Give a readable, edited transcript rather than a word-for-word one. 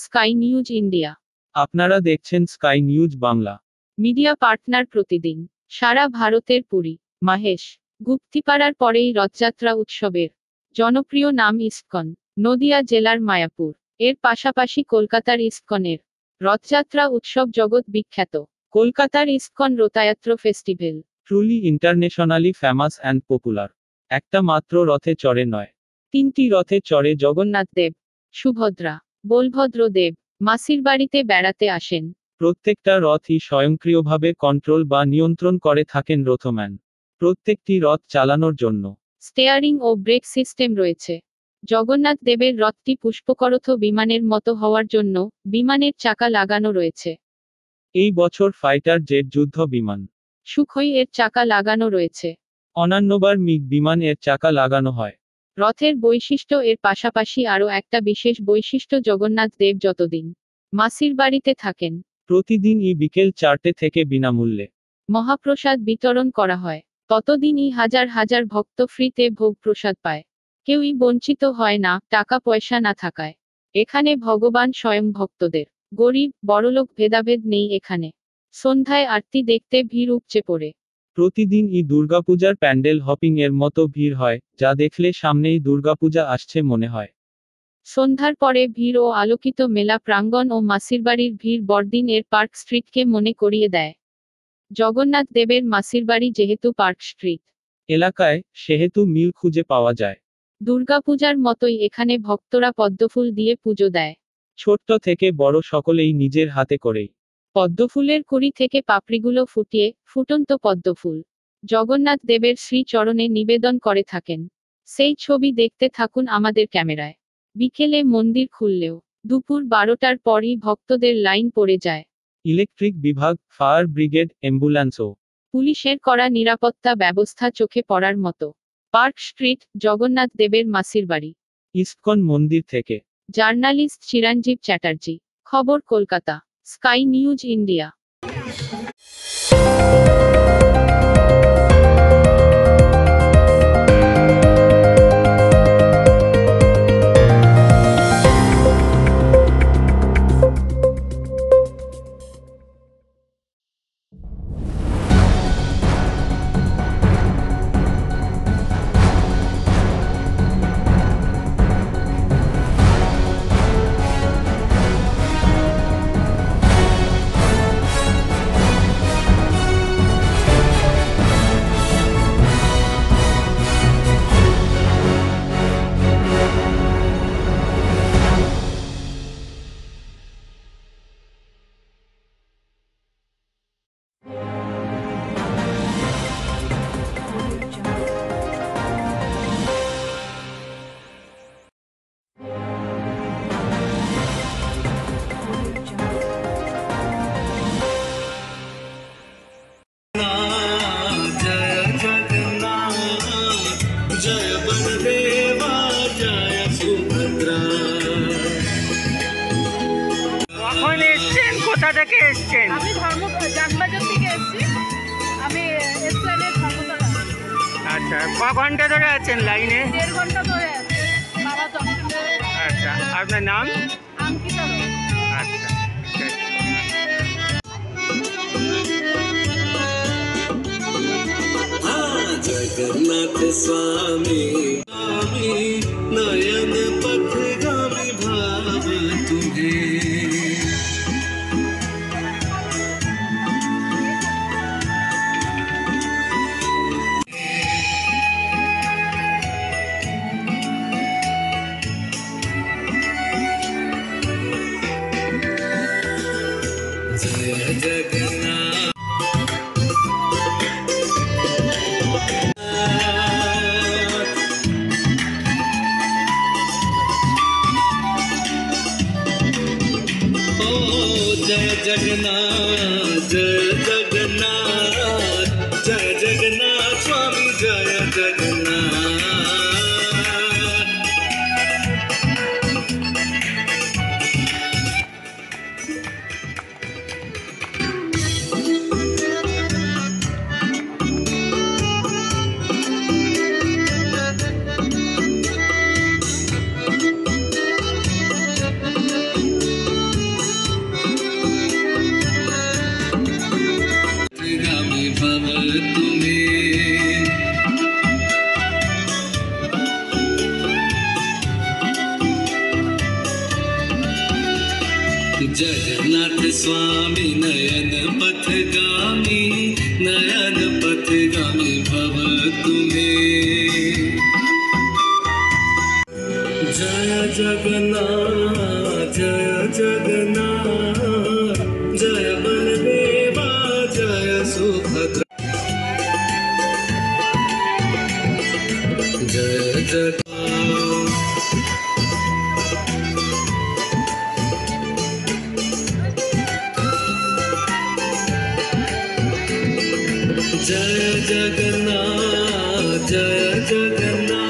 Sky news India. আপনারা দেখছেন sky news Bangla. Media partner প্রতিদিন। সারা ভারতের পুরী, মাহেশ, গুপ্তিপাড়ার পরেই রথযাত্রা উৎসবের জনপ্রিয় নাম ইসকন। নদিয়া জেলার মায়াপুর এর পাশাপাশি কলকাতার ইসকনের রথযাত্রা উৎসব জগৎ বিখ্যাত। কলকাতার ISKCON Rathyatra festival truly internationally famous and popular. একটা মাত্র রথে চড়ে নয়, 3টি রথে চড়ে জগন্নাথ দেব, সুভদ্রা, বলভদ্র দেব মাসির বাড়িতে বেড়াতে আসেন। প্রত্যেকটা রথই স্বয়ংক্রিয়ভাবে কন্ট্রোল বা নিয়ন্ত্রণ করে থাকেন রথম্যান। প্রত্যেকটি রথ চালানোর জন্য স্টেয়ারিং ও ব্রেক সিস্টেম রয়েছে। জগন্নাথ দেবের রথটি পুষ্পকরথ বিমানের মতো হওয়ার জন্য বিমানের চাকা লাগানো রয়েছে। এই বছর ফাইটার জেট যুদ্ধ বিমান সুখোই এর চাকা লাগানো রয়েছে। অন্যান্যবার মিগ বিমান এর চাকা লাগানো হয়। রথের বৈশিষ্ট্য এর পাশাপাশি আরও একটা বিশেষ বৈশিষ্ট্য, জগন্নাথ দেব যতদিন মাসির বাড়িতে থাকেন প্রতিদিনই বিকেল 4টে থেকে বিনামূল্যে মহাপ্রসাদ বিতরণ করা হয়। ততদিনই হাজার হাজার ভক্ত ফ্রিতে ভোগ প্রসাদ পায়। কেউই বঞ্চিত হয় না টাকা পয়সা না থাকায়। এখানে ভগবান স্বয়ং ভক্তদের গরিব বড়লোক ভেদাভেদ নেই এখানে। সন্ধ্যায় আরতি দেখতে ভিড় উপচে পড়ে। প্রতিদিনই দুর্গাপূজার প্যান্ডেল হপিং এর মতো ভিড় হয়, যা দেখলে সামনেই দুর্গাপূজা আসছে মনে হয়। সন্ধ্যার পরে ভিড় ও আলোকিত মেলা প্রাঙ্গণ ও মাসির বাড়ির ভিড় বড়দিন এর পার্ক স্ট্রিটকে মনে করিয়ে দেয়। জগন্নাথ দেবের মাসির বাড়ি যেহেতু পার্ক স্ট্রিট এলাকায়, সেহেতু মিল খুঁজে পাওয়া যায়। দুর্গাপূজার মতোই এখানে ভক্তরা পদ্মফুল দিয়ে পুজো দেয়। ছোট্ট থেকে বড় সকলেই নিজের হাতে করেই পদ্মফুলের কুড়ি থেকে পাপড়িগুলো ফুটিয়ে ফুটন্ত পদ্মফুল জগন্নাথ দেবের শ্রীচরণে নিবেদন করে থাকেন। সেই ছবি দেখতে থাকুন আমাদের ক্যামেরায়। বিকেলে মন্দির খুললেও দুপুর 12টার পরই ভক্তদের লাইন পড়ে যায়। ইলেকট্রিক বিভাগ, ফায়ার ব্রিগেড, অ্যাম্বুল্যান্সও পুলিশের কড়া নিরাপত্তা ব্যবস্থা চোখে পড়ার মতো। পার্ক স্ট্রিট, জগন্নাথ দেবের মাসির বাড়ি। ইসকন মন্দির থেকে জার্নালিস্ট চিরঞ্জীব চ্যাটার্জি। খবর কলকাতা, স্কাই নিউজ ইন্ডিয়া। কখন এসছেন, কোথা থেকে এসছেন? আমি জামবাজার থেকে এসেছি। আমি এসপ্ল্যানেড ধর্মতলা। আচ্ছা, ক ঘন্টা ধরে আছেন লাইনে? 1.5 ঘন্টা ধরে আছি বাবা দর্শনে। আচ্ছা, আপনার নাম? অঙ্কিতা রায়। আচ্ছা, जगन्नाथ स्वामी स्वामी नयन पथगामी भाव तुम्हें जय जगन्नाथ तुम्हें। जगन्नाथ स्वामी नयन पथगामी, नयन पथगामी भव तुम्हें। जय जगन्नाथ जय जगन्नाथ, जय बलदेवा जय सुभद्रा। जय जगन्नाथ जय जगन्नाथ जय जगन्नाथ।